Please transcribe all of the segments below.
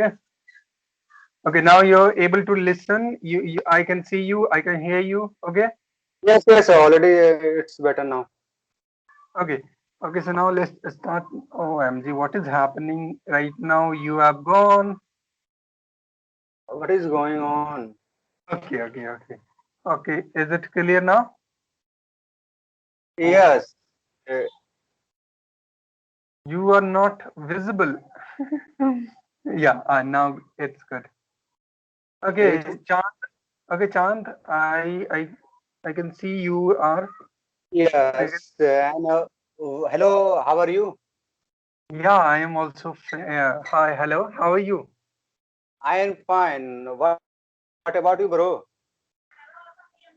Okay. Okay. Now you're able to listen. I can see you. I can hear you. Okay. Yes, yes, already it's better now. Okay. Okay. So now let's start. OMG, what is happening right now? You have gone. What is going on? Okay. Okay. Okay. Okay. Is it clear now? Yes, uh, You are not visible. Yeah. Now it's good. it Okay. Chand. Okay. Chand. I can see you are. I can, yes. And hello, how are you? yeah. I am also. Hi. Hello. How are you? I am fine. What about you, bro?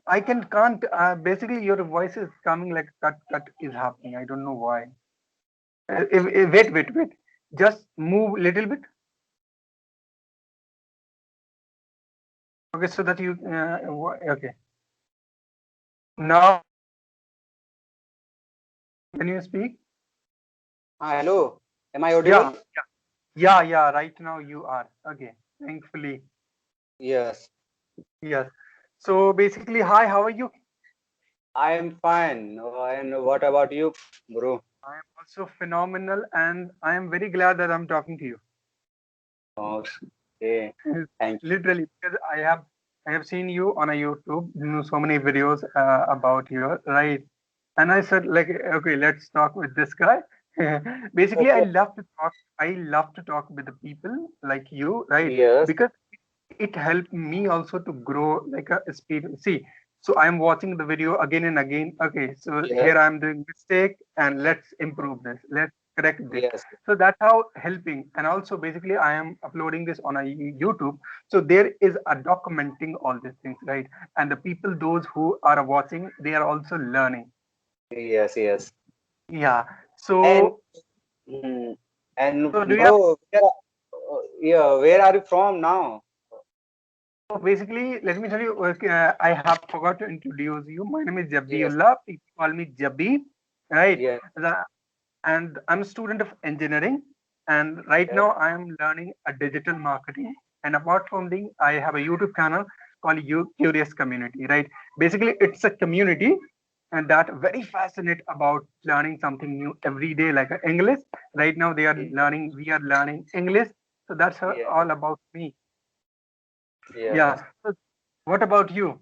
I can't. Basically, your voice is coming like cut is happening. I don't know why. Wait. Just move little bit. Okay, so that you. Okay. Now, can you speak? Hello, am I audible? Yeah. Yeah. Right now you are. Okay. Thankfully. Yes, Yes. So basically, hi. How are you? I am fine. And what about you, bro? I am also phenomenal, and I am very glad that I'm talking to you. Okay, thank Literally, because I have seen you on a YouTube, so many videos about you, right? And I said, like, okay, let's talk with this guy. you. Basically, I Okay. love to talk. I love to talk with the people like you, right? Yes. Because it helped me also to grow like a speed. See, so I'm watching the video again and again. Okay, so Yes. here I'm doing mistake, and let's improve this. Let's correct this. Yes. So that's how helping. And also, basically, I am uploading this on a YouTube. So there is a documenting all these things, right? And the people, those who are watching, they are also learning. Yes. Yes. Yeah. And So, mm, so do you have? bro, yeah, where are you from now? So basically, let me tell you. I have forgot to introduce you. My name is Yes. Jabiullah. People call me Jabi, right? Yes. And I'm a student of engineering. And right Yes. now, I am learning a digital marketing. And apart from the, I have a YouTube channel called You Curious Community, right? Basically, it's a community and that very fascinated about learning something new every day, like English. Right now, we are learning English. So that's Yes. all about me. Yes. Yeah. So what about you?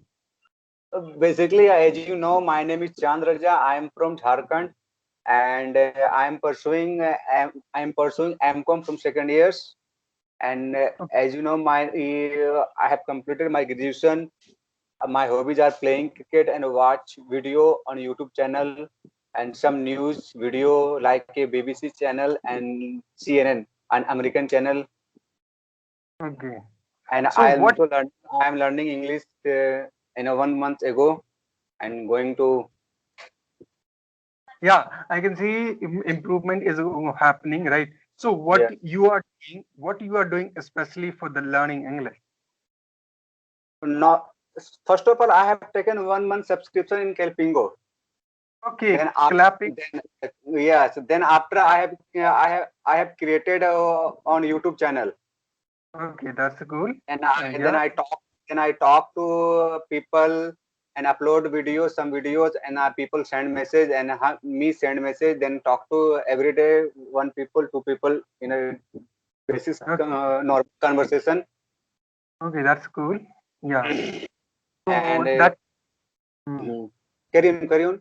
Basically, as you know, my name is Chand Raja. I am from Jharkhand, and I am pursuing MCom from second years. And as you know, I have completed my graduation. My hobbies are playing cricket and watch video on YouTube channel and some news video like a BBC channel and CNN, an American channel. Okay. And So what? I am learning English in a 1 month ago and going to Yeah, I can see improvement is happening, right? So yeah. what you are doing, especially for the learning English. Not first of all, I have taken 1 month subscription in Kelpingo. Okay, Then after clapping. then yes, then after I have created on YouTube channel Okay, that's cool. and Yeah. then I talk to people and upload videos, some videos, and people send message and me send message. Then talk to every day one people, two people in a basis Okay. normal conversation. Okay, that's cool. Yeah. And So that hmm, mm, carry on.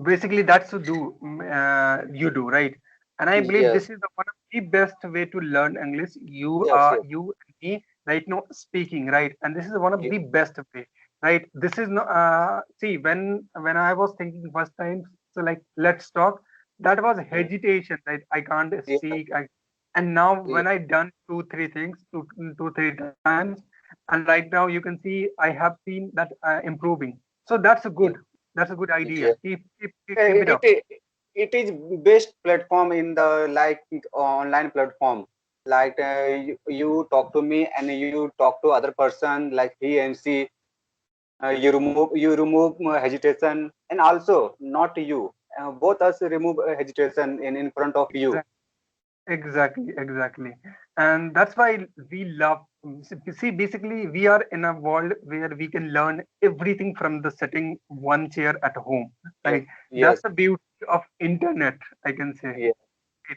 basically that's to do you do right, and I believe Yes, this is the one of the best way to learn English. yes, yes, You and me right now speaking, right, and this is one of yes, the best way, right? This is no see when I was thinking first time, so like let's talk, that was mm, hesitation, right? I can't yes, speak. And now yes, when I done two three times, and right now you can see I have seen that improving. So that's a good, yes. that's a good idea. Yes. Keep it up. It is best platform in the like online platform. Like you talk to me and you talk to other person like he and she. You remove hesitation and also not you. Both us remove hesitation in front of you. Exactly. And that's why we love, see, basically, we are in a world where we can learn everything from the sitting one chair at home, Yes, right? yes, That's the beauty of internet, I can say. yes,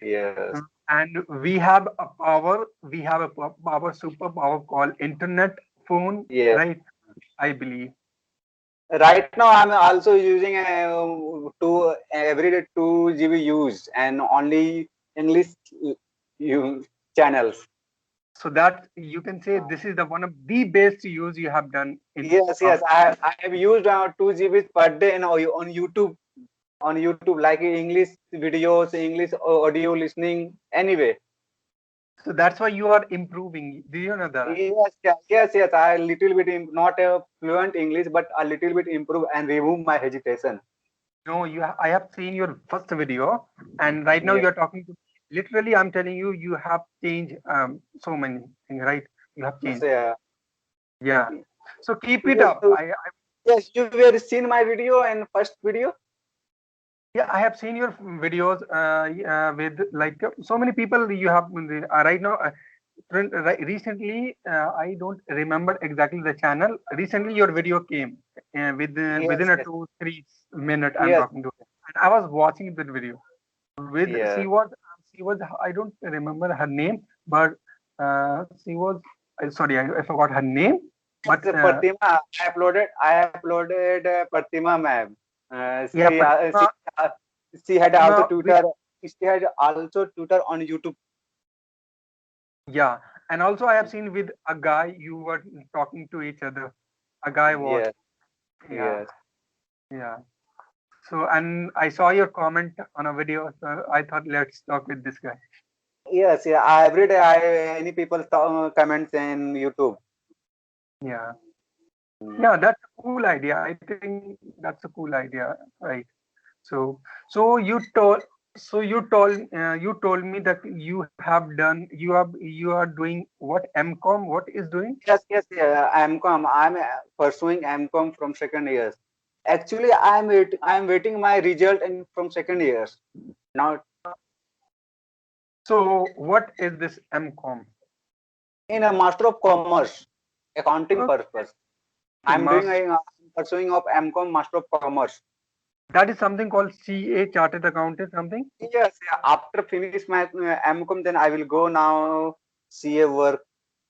yes, And we have a power, superpower called internet phone, yes. right? I believe. Right now, I'm also using two every day 2 GB used and only English you channels. So that you can say this is the one of the best use you have done in Yes, of yes. I have used 2 GB per day on YouTube, like English videos, English audio listening. Anyway, so that's why you are improving. Do you know that? yes, yes. I little bit not a fluent English, but a little bit improve and remove my hesitation. No, I have seen your first video, and right now Yeah, you're talking to. Literally, I'm telling you, you have changed so many things, right? You have yes, changed. Yeah. So keep it yes. up. Yes, you have seen my video and first video. Yeah, I have seen your videos with like so many people you have right now. Recently, I don't remember exactly the channel. Recently, your video came within Yes, a yes, 2 3 minute. I'm yes, talking to, and I was watching that video. With yes. she was I don't remember her name, but she was sorry, I forgot her name. But Yes, Pratima, I uploaded Pratima ma'am. yeah, Pratima, She had also Pratima, Twitter. She had also Twitter on YouTube. yeah, and also I have seen with a guy you were talking to each other. A guy was, Yes, yeah, yes, yeah. So and I saw your comment on a video, so I thought let's talk with this guy. yes. Yeah. Every day, any people comments in YouTube. Yeah, Mm. yeah, that's a cool idea. I think that's a cool idea, right? So, you told me that you are doing what MCOM? What is doing? Yes, yes, yeah. MCOM. I'm pursuing MCOM from second years. Actually, I'm waiting my result in from second years. Now, So, what is this MCOM? in a Master of Commerce, accounting Okay, purpose. I'm doing master. pursuing of MCOM Master of Commerce. That is something called CA, Chartered Accountant, something. Yes, yeah. After finish my MCOM, then I will go now CA work.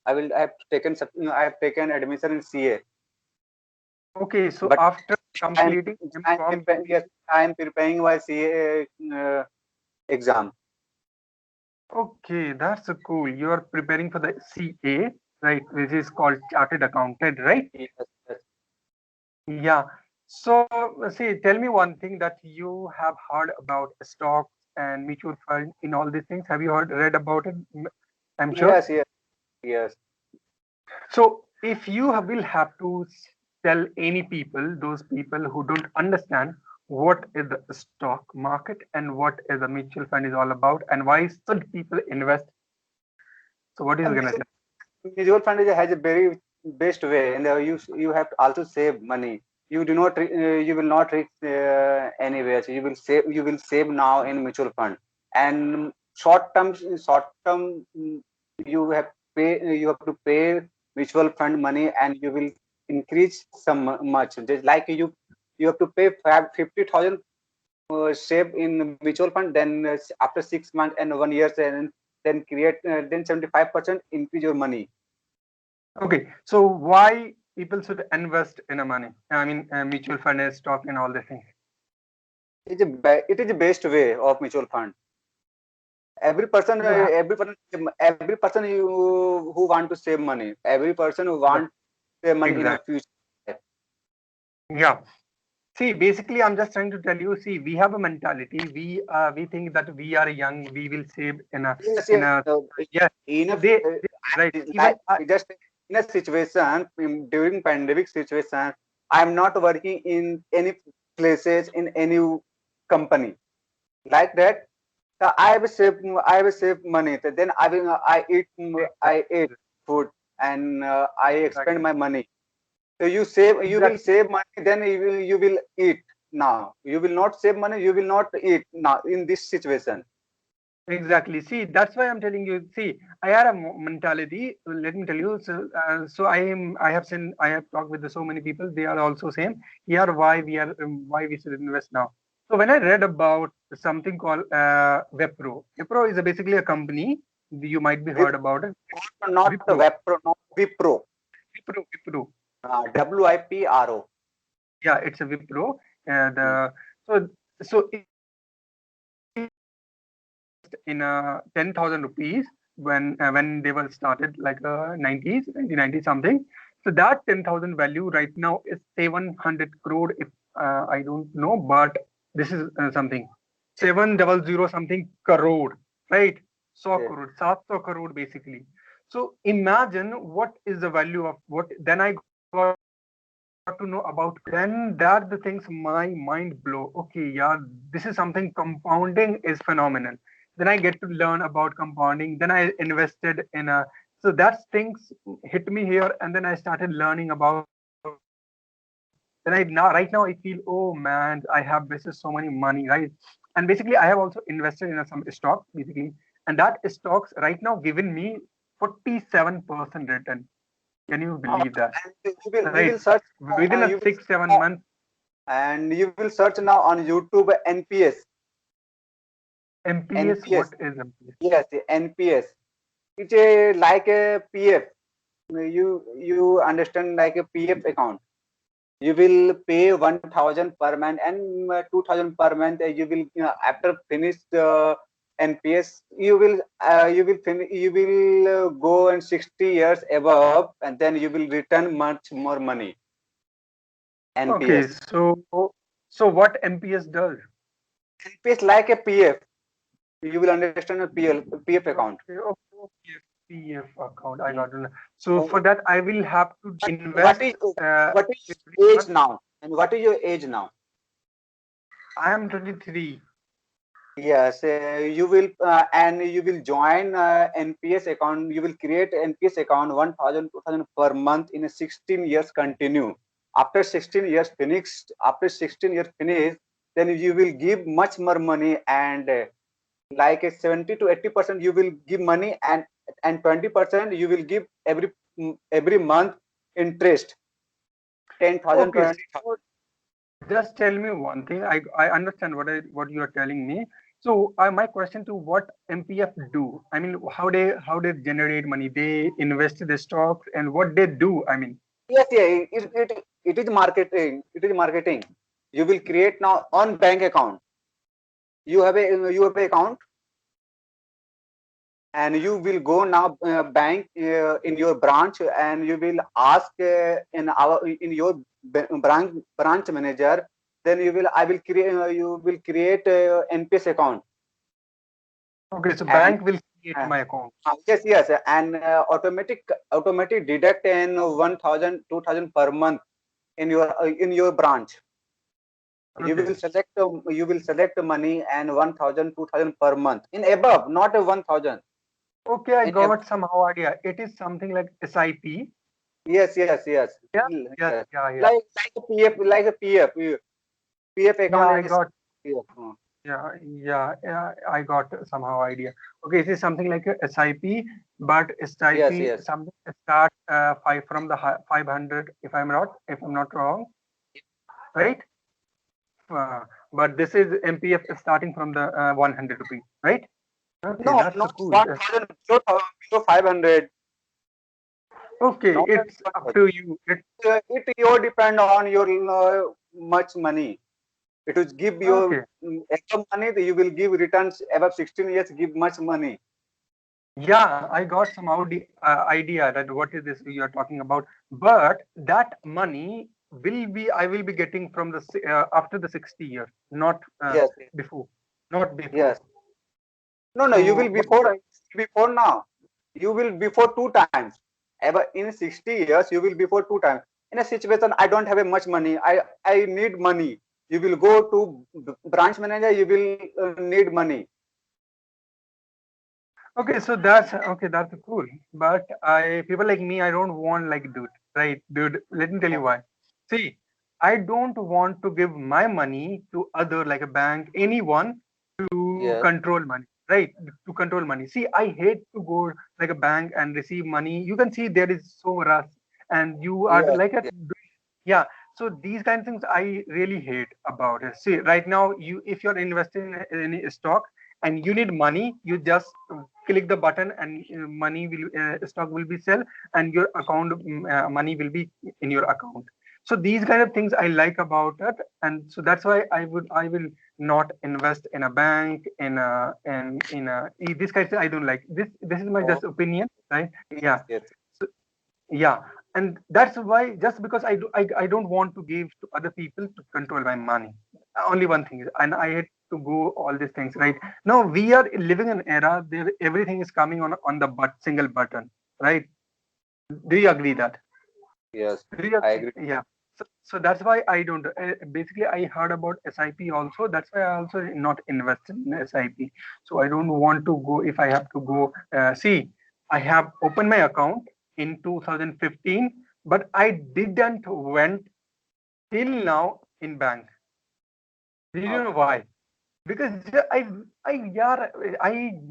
I have taken admission in CA. Okay, so But after I'm completing I'm MCOM, preparing, yes, I'm preparing my CA exam. okay, that's so cool. You are preparing for the CA, right? Which is called Chartered Accountant, right? Yes, yes. Yeah. So, see, tell me one thing that you have heard about stocks and mutual fund in all these things. Have you read about it? I'm sure. Yes, yes, yes. So, if you will have to tell any people, those people who don't understand what is the stock market and what is a mutual fund is all about, and why should people invest? So, what is And gonna tell? mutual fund has a very best way, and you have to also save money. You do not you will not reach anywhere. So you will save now in mutual fund, and short term you have you have to pay mutual fund money, and you will increase some much. Just like you have to pay 50,000 save in mutual fund, then after 6 months and 1 year, then create then 75% increase your money. Okay, so why people should invest in a money? I mean, mutual fund, stock, and all these things. It is the best way of mutual fund. Every person, You have every person who want to save money, every person who yeah, want to save money in a exactly. future. Yeah. See, basically, I'm just trying to tell you. See, we have a mentality. We think that we are young. We will save Yes, in yes. a So yes. in So a they right. Even like just in a situation during pandemic situation, I'm not working in any places in any company like that. So I will save money. So then I eat food, and I expend exactly, my money. So you will exactly, save money, then you will eat now. You will not save money, you will not eat now in this situation. Exactly. See, that's why I'm telling you. See, I had a mentality. Let me tell you. So I have seen. I have talked with so many people. They are also same. Here, why we should invest now. So when I read about something called Wipro. Wipro is basically a company. You might be heard about it. Not the Wipro. Wipro, not Wipro. Wipro. WIPRO. Yeah, it's a Wipro. Hmm. The so in 10,000 rupees when they were started like 90s 1990 something. So that 10,000 value right now is 700 crore if I don't know, but this is something 700 something crore, right? So Yes. crore 700 crore basically. So imagine what is the value of what. Then I got to know about then that the things my mind blow. Okay, yeah, this is something compounding is phenomenal. Then I get to learn about compounding. Then I invested in a, so that things hit me here, and then I started learning about. Then I now right now I feel, oh man, I have wasted so many money, right? And basically I have also invested in some stock basically, and that stocks right now given me 47% return. Can you believe Uh, that? and Right. you will search Within a you will 6 7 months. and you will search now on YouTube NPS. MPS, what NPS. is MPS? Yes, NPS. It's a like a PF. You understand like a PF account. You will pay 1,000 per month and 2,000 per month. You will after finish the NPS, you will go and 60 years above, and then you will return much more money. Okay, NPS. so what MPS does? NPS like a PF. You will understand a PF account. Okay, okay, okay. PF account. I Mm. got it. So for Oh, that, I will have to what invest is what is every age month. now? And what is your age now? I am 23. Yes, you will join NPS account. You will create NPS account 1,000, 2,000 per month in a 16 years continue. After 16 years finished, then you will give much more money and like a 70 to 80% you will give money and 20% you will give every month interest 10,000, Okay, 20,000. so just tell me one thing. I understand what you are telling me. So my question to what MPF do? I mean, how they generate money? They invest in the stocks and what they do. I mean. Yes, yeah, it is marketing. It is marketing. You will create now on bank account. You have a account and you will go now bank in your branch and you will ask in your branch manager. Then you will create a NPS account Okay, so and bank will create uh, my account. yes, and automatic deduct in 1,000 2,000 per month in your branch. Okay. You will select the money and 1,000 2,000 per month in above, not a 1,000 Okay, I in above. got somehow idea. It is something like SIP. Yes. Yeah, yes, Yes. yeah. Like a PF, like a PF. PF Yeah, account I is got. PF. Yeah. I got somehow idea. Okay, it is something like a SIP, but SIP Yes. something start five from the 500. If I'm not wrong, right? But this is MPF starting from the 100 rupees, right? Okay, No, that's so not cool. 1,000, below 500. Okay, Not it's up 500. to you. It you depend on your much money. It will give you Okay. extra money. You will give returns above 16 years. Give much money. Yeah, I got somehow the idea that what is this you are talking about. But that money I will be getting from the after the 60 years, not Yes. before, not before. Yes. No. You will So what before now. You will before two times. Ever in 60 years, you will before two times. In a situation, I don't have a much money. I need money. You will go to branch manager. You will need money. okay, so that's cool. But I people like me, I don't want like dude. Let me tell you why. See, I don't want to give my money to other like a bank, anyone to Yes. control money, right? To control money. See, I hate to go like a bank and receive money. You can see there is so rush, and you are Yes, like a, yes, yeah. So these kind of things I really hate about it. See, right now, you if you're investing in any stock and you need money, you just click the button and money will stock will be sell, and your account money will be in your account. So these kind of things I like about it, and so that's why I will not invest in a bank in a this kind of thing I don't like. This is my oh, just opinion, right? yes, Yeah. yes, Yeah, and that's why just because I don't want to give to other people to control my money. Only one thing is, and I had to go all these things right now. We are living in an era there everything is coming on the single button, right? Do you agree that? yes. Do you I agree. Yeah. So that's why I don't. Basically, I heard about SIP also. That's why I also not invest in SIP. So I don't want to go if I have to go. See, I have opened my account in 2015, but I didn't went till now in bank. Do you know Okay. why? Because yeah, I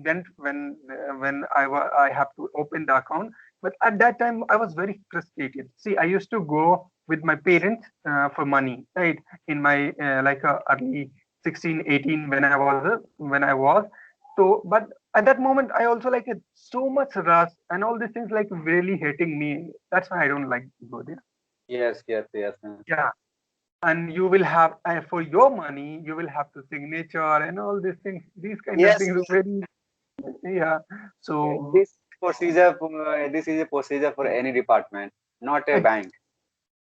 went when I have to open the account, but at that time I was very frustrated. See, I used to go with my parents for money, right? In my early 16, 18 when I was. So but at that moment I also like it so much rush and all these things like really hating me. That's why I don't like to go there. Yes, yes, yes. Yeah, and you will have for your money you will have to signature and all these things, these kind of Yes, things very, yeah. So this is a procedure for any department, not a ex- bank.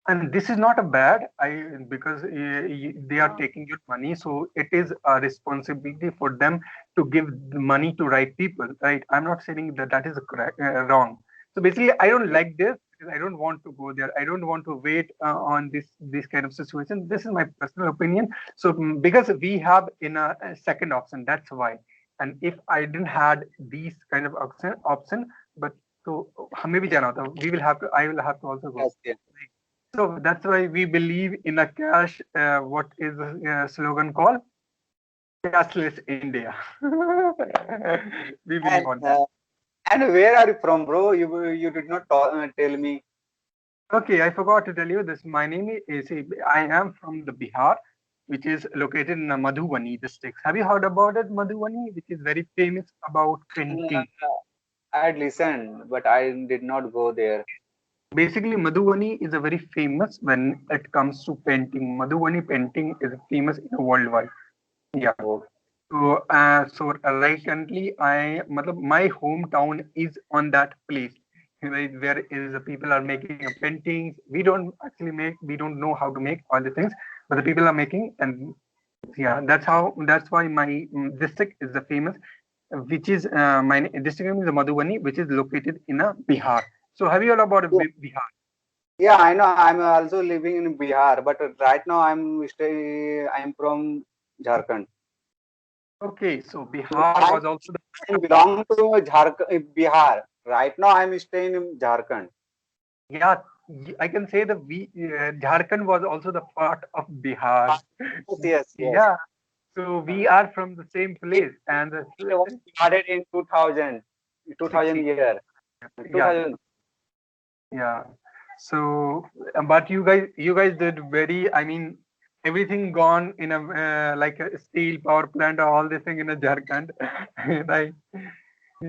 and this is not a bad I because they are Uh, taking your money, so it is a responsibility for them to give the money to right people, right? I'm not saying that that is correct wrong. So basically I don't yes, like this because I don't want to go there. I don't want to wait on this kind of situation. This is my personal opinion. So because we have in a second option, that's why. And if I didn't had these kind of option, but so हमें भी जाना होता, we will have to I will have to also go. yes, yes, So that's why we believe in a cash. What is the slogan called? Cashless India. We believe and on that. where are you from, bro? You did not tell me. Okay, I forgot to tell you this. My name is, I am from the Bihar, which is located in Madhubani district. Have you heard about it, Madhubani, which is very famous about painting? Uh, I had listened, but I did not go there. Basically, Madhubani is a very famous when it comes to painting. Madhubani painting is famous in worldwide. Yeah. Oh, So recently, my hometown is on that place, right, where is the people are making paintings. We don't actually make, we don't know how to make all the things, but the people are making, and yeah, that's why my district is the famous, which is my district name is Madhubani, which is located in a Bihar. So have you heard about yeah, Bihar? yeah, I know. I'm also living in Bihar, but right now I'm from Jharkhand. Okay, so Bihar I was also the belong to Jharkhand, Bihar. Right now, I'm staying in Jharkhand. yeah, I can say that Jharkhand was also the part of Bihar. Yes, yes, yes. Yeah, so we are from the same It, place, and it was started in 2000, 16. 2000 year, Yeah, 2000. yeah. So, but you guys did very. I mean, everything gone in a like a steel power plant or all this thing in a Jharkhand, right?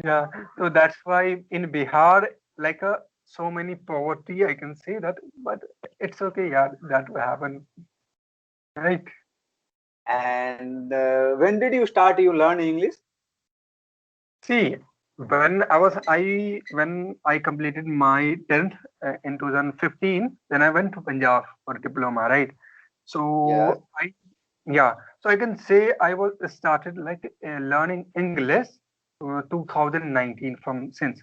Yeah. So that's why in Bihar, like so many poverty, I can say that, but it's okay. Yeah, that will happen, right? And when did you start you learn English? See, when I completed my 10th in 2015, then I went to Punjab for diploma, right? Yes, So yeah, so I can say I was started like learning English 2019 from since,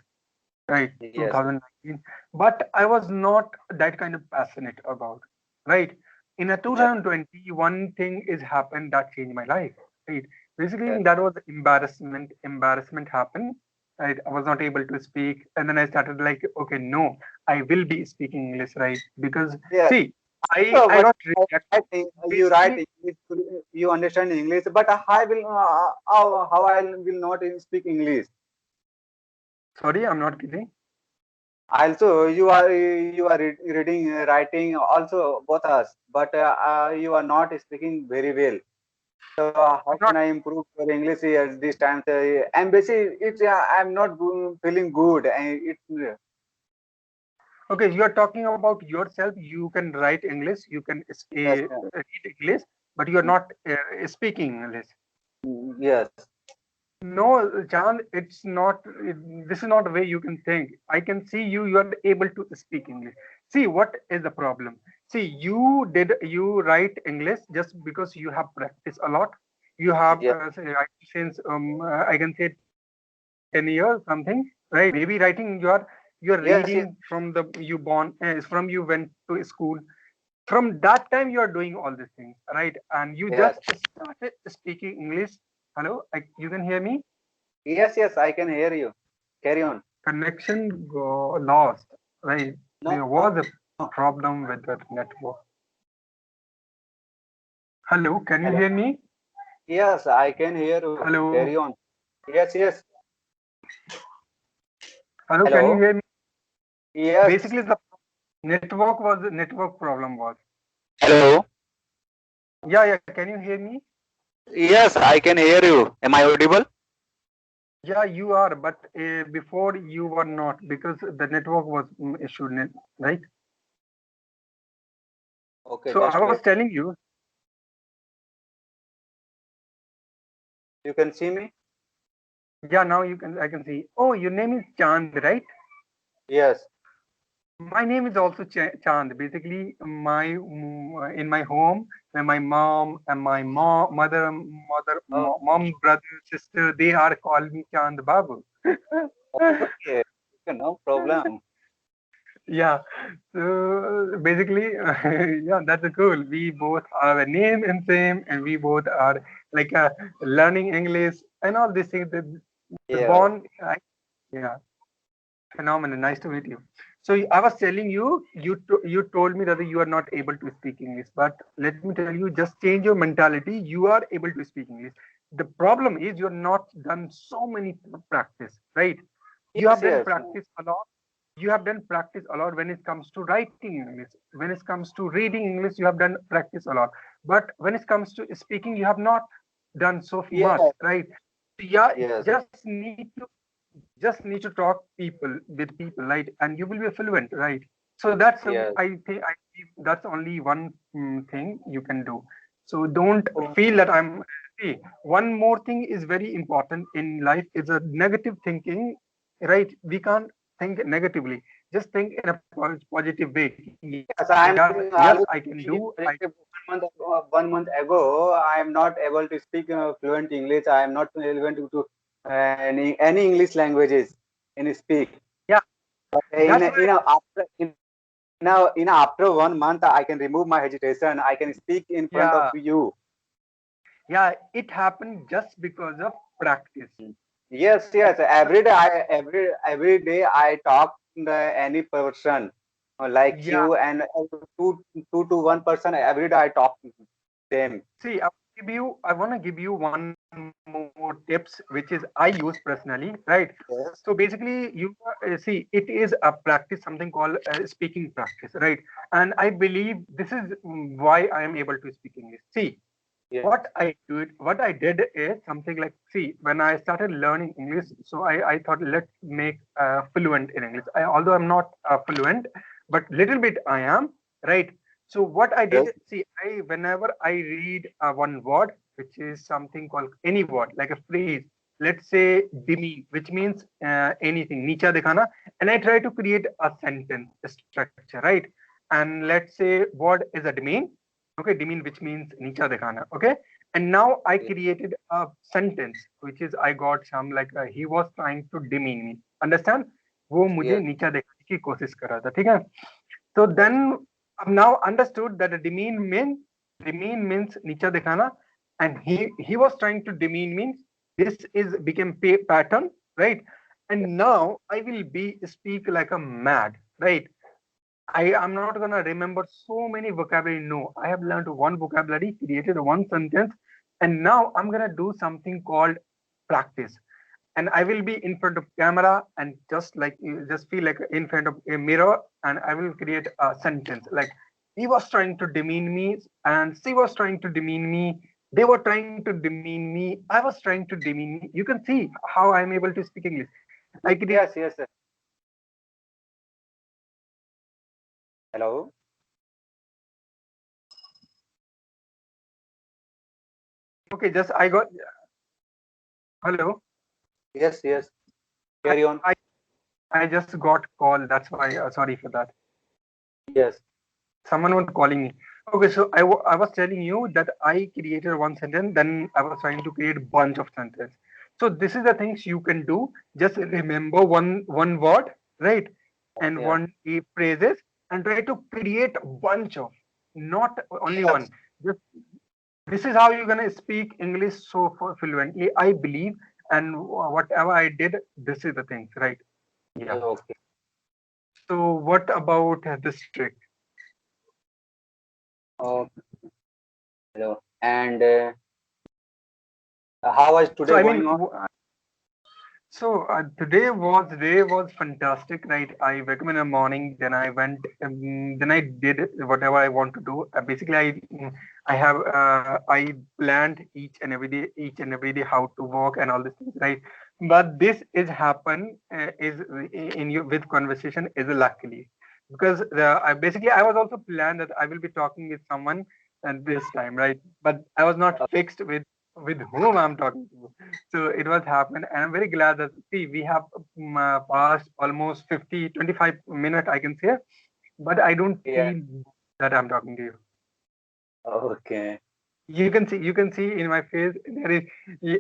right, yes, 2019, but I was not that kind of passionate about, right? In a yes, 2020, one thing is happened that changed my life, right? Basically, yes, that was embarrassment happened, right? I was not able to speak, and then I started like, okay, no, I will be speaking English, right? Because yes, see, So, I but got rejected. you write Basically, English, you understand English, but I will how I will not speak English. sorry, I'm not kidding. Also, you are reading, writing, also both us, but you are not speaking very well. So I'm how not. can I improve your English at this time? I'm basically it's I'm not feeling good, and it's Okay, you are talking about yourself. You can write English, you can yes, read English, but you are not speaking English. yes, No, Chand, it's not. This is not the way you can think. I can see you. You are able to speak English. See, what is the problem? See, you write English just because you have practiced a lot. You have yes, say, since I can say 10 years something, right? Maybe writing you are yes, reading yes, from the you born from you went to school. From that time you are doing all these things, right? And you yes, just started speaking English. Hello, you can hear me? yes, yes. I can hear you. Carry on. Connection go lost, right? No, There no, was a no. problem with that network. Hello, can you Hello. hear me? Yes, I can hear you. Carry Hello, on. Yes, yes. hello, can you Hello. hear me? Yes. Basically, the network problem was. Hello. Yeah, yeah. Can you hear me? Yes, I can hear you. Am I audible? Yeah, you are, but before you were not because the network was issued, right? Okay, So I just was wait. telling you, You can see me? yeah. Now I can see. Oh, your name is Chand, right? Yes. My name is also Chand. Basically, in my home, when my mom and my Oh, mom, brother, sister, they are calling me Chand Babu. okay. Okay, no problem. Yeah. So basically, yeah, that's cool. We both have a name and same, and we both are like learning English and all these things. The Yeah. bond, yeah, phenomenal. Nice to meet you. So I was telling you, you told me that you are not able to speak English, but let me tell you, just change your mentality. You are able to speak English. The problem is you're not done so many practice, right? You Yes, have done yes. practice a lot. You have done practice a lot when it comes to writing English. When it comes to reading English, you have done practice a lot. But when it comes to speaking, you have not done so much, Yes, right? Yeah, yes, just need to talk people with people, right? And you will be fluent, right? So that's yes. I think that's only one thing you can do. So don't Oh, feel that I'm. See, one more thing is very important in life is a negative thinking, right? We can't think negatively. Just think in a positive way. yes, Yes, I'm I can always do. thinking positive. 1 month ago, I am not able to speak fluent English. I am not able to any English languages in speak. Yeah, But that's why. in after 1 month, I can remove my hesitation. I can speak in front of Yeah, you. yeah, it happened just because of practice. Yes, Right? yes. Every day I talk to any person like Yeah. you and two to one person every day I talk to them. See, I want to give you one more tips, which is I use personally, right? So Yes, basically, you see, it is a practice, something called speaking practice, right? And I believe this is why I am able to speak English. See, yes, what I did is something like, see, when I started learning English, so I thought let's make fluent in English. Although I'm not fluent, but little bit I am, right? So what I yes, did, see, whenever I read one word, which is something called any word, like a phrase, let's say demean, which means anything, nicha dikhana, and I try to create a sentence structure, right? And let's say word is a demean, okay, demean, which means nicha dikhana, okay, and now I yes, created a sentence which is I got some like he was trying to demean me, understand, वो मुझे yes, नीचा दिखाने की कोशिश कर रहा था, ठीक है. So then I've now understood that a demean means नीचा दिखाना, and he was trying to demean means this is became pattern, right? And now I will be speak like a mad, right? I am not gonna remember so many vocabulary. No, I have learned one vocabulary, created one sentence, and now I'm gonna do something called practice. And I will be in front of camera and just like you just feel like in front of a mirror, and I will create a sentence like he was trying to demean me, and she was trying to demean me. They were trying to demean me. I was trying to demean me. You can see how I'm able to speak English. I create. Yes, yes, sir. Hello. Okay, just I got. Hello. Yes, yes. I Carry on. I, I just got call. That's why. Sorry for that. Yes. Someone was calling me. Okay, so I was telling you that I created one sentence, then I was trying to create bunch of sentences. So this is the things you can do. Just remember one word, right, and Yeah. one phrases, and try to create a bunch of, not only one. Yes. Just this is how you're gonna speak English so fluently, I believe. And whatever I did, this is the things, right? Yeah. Okay. So what about this trick? Oh, hello. And how is So today I mean, going on? so today was fantastic, right? I wake up in the morning, then I went, then I did whatever I want to do. Basically, I planned each and every day how to walk and all these things, right? But this is happen is in you with conversation is luckily because I was also planned that I will be talking with someone at this time, right? But I was not fixed with whom I'm talking to. So it was happened, and I'm very glad that see we have passed almost 25 minutes, I can say, but I don't Yeah. feel that I'm talking to you. Okay. You can see in my face there is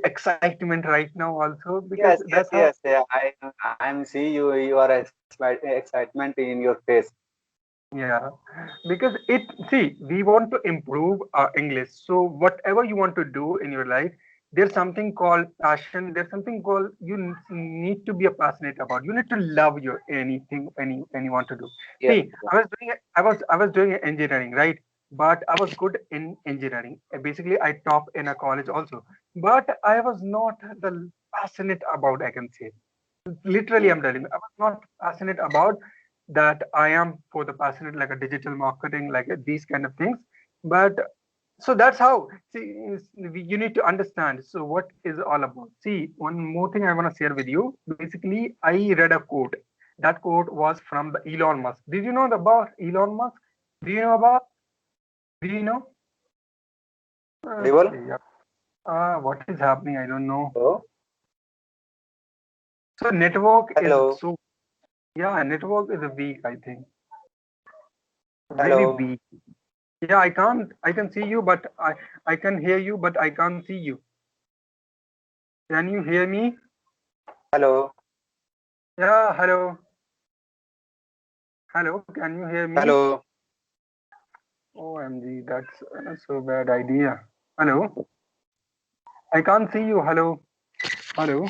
excitement right now also because Yes, that's yes, how. yes. Yeah. I'm see you. You are excitement in your face. Yeah, because see, we want to improve our English. So whatever you want to do in your life, there's something called passion. There's something called need to be a passionate about. You need to love your anything any want to do. Yes. See, I was doing engineering, right? But I was good in engineering. Basically, I top in a college also. But I was not the passionate about, I can say. Literally, Mm. I'm telling you, I was not passionate about that. I am for the passionate like a digital marketing, like these kind of things. But so that's how, see, you need to understand. So what is all about? See, one more thing I want to share with you. Basically, I read a quote. That quote was from the Elon Musk. Did you know about Elon Musk? Do you know about? Do you know? Audible? Okay, yeah. What is happening? I don't know. Hello. So network is Hello. so, yeah, network is weak, I think. Very Hello. weak. Yeah, I can see you, but I can hear you, but I can't see you. Can you hear me? Hello. Yeah, hello. Hello, can you hear me? Hello. OMG, that's so bad idea. Hello, I can't see you. Hello, hello.